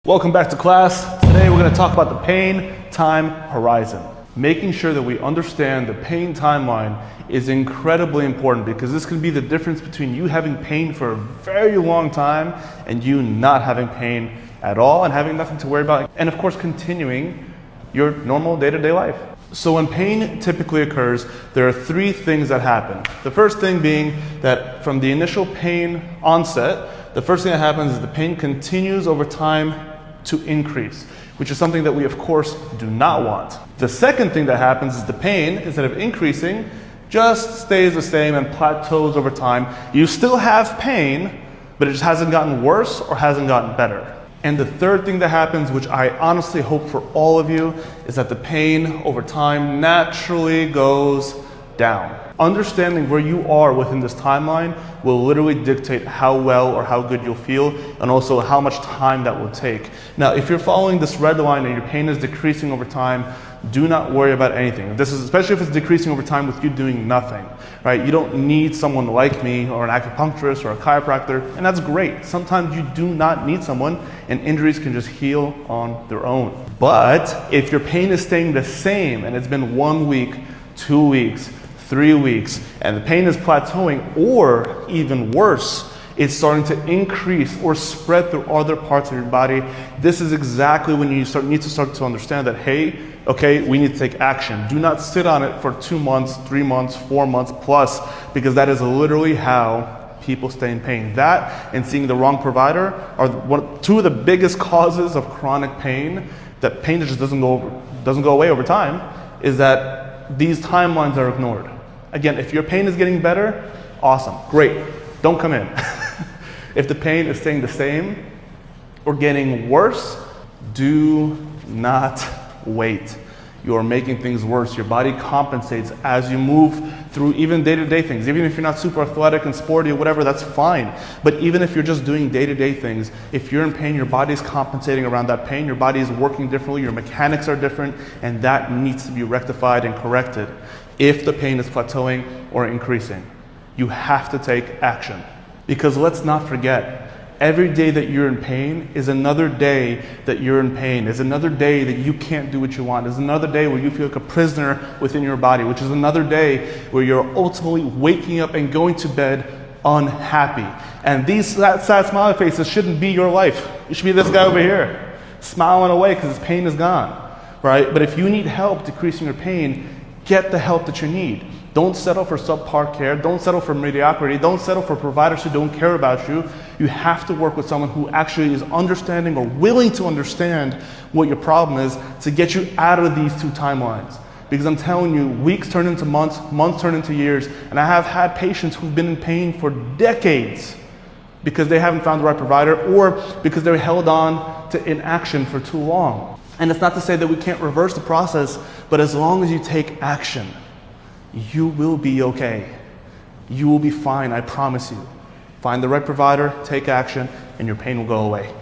Welcome back to class. Today we're going to talk about the pain time horizon. Making sure that we understand the pain timeline is incredibly important because this can be the difference between you having pain for a very long time and you not having pain at all and having nothing to worry about, and of course continuing your normal day-to-day life. So when pain typically occurs, there are three things that happen. The first thing being that from the initial pain onset, the first thing that happens is the pain continues over time to increase, which is something that we of course do not want. The second thing that happens is the pain, instead of increasing, just stays the same and plateaus over time. You still have pain, but it just hasn't gotten worse or hasn't gotten better. And the third thing that happens, which I honestly hope for all of you, is that the pain over time naturally goes down. Understanding where you are within this timeline will literally dictate how well or how good you'll feel, and also how much time that will take. Now, if you're following this red line and your pain is decreasing over time, do not worry about anything. This is especially if it's decreasing over time with you doing nothing, right? You don't need someone like me or an acupuncturist or a chiropractor, and that's great. Sometimes you do not need someone, and injuries can just heal on their own. But if your pain is staying the same and it's been 1 week, 2 weeks, 3 weeks, and the pain is plateauing, or even worse, it's starting to increase or spread through other parts of your body, this is exactly when you need to start to understand that, hey, okay, we need to take action. Do not sit on it for 2 months, 3 months, 4 months plus, because that is literally how people stay in pain. That and seeing the wrong provider are two of the biggest causes of chronic pain, that pain just doesn't go away over time, is that these timelines are ignored. Again, if your pain is getting better, awesome, great, don't come in. If the pain is staying the same or getting worse, do not wait. You are making things worse. Your body compensates as you move through even day-to-day things. Even if you're not super athletic and sporty or whatever, that's fine. But even if you're just doing day-to-day things, if you're in pain, your body's compensating around that pain. Your body is working differently. Your mechanics are different, and that needs to be rectified and corrected. If the pain is plateauing or increasing, you have to take action. Because let's not forget, every day that you're in pain is another day that you're in pain, is another day that you can't do what you want, is another day where you feel like a prisoner within your body, which is another day where you're ultimately waking up and going to bed unhappy. And these sad smiley faces shouldn't be your life. You should be this guy over here, smiling away because his pain is gone, right? But if you need help decreasing your pain, get the help that you need. Don't settle for subpar care. Don't settle for mediocrity. Don't settle for providers who don't care about you. You have to work with someone who actually is understanding or willing to understand what your problem is to get you out of these two timelines. Because I'm telling you, weeks turn into months, months turn into years, and I have had patients who've been in pain for decades because they haven't found the right provider or because they're held on to inaction for too long. And it's not to say that we can't reverse the process, but as long as you take action, you will be okay. You will be fine, I promise you. Find the right provider, take action, and your pain will go away.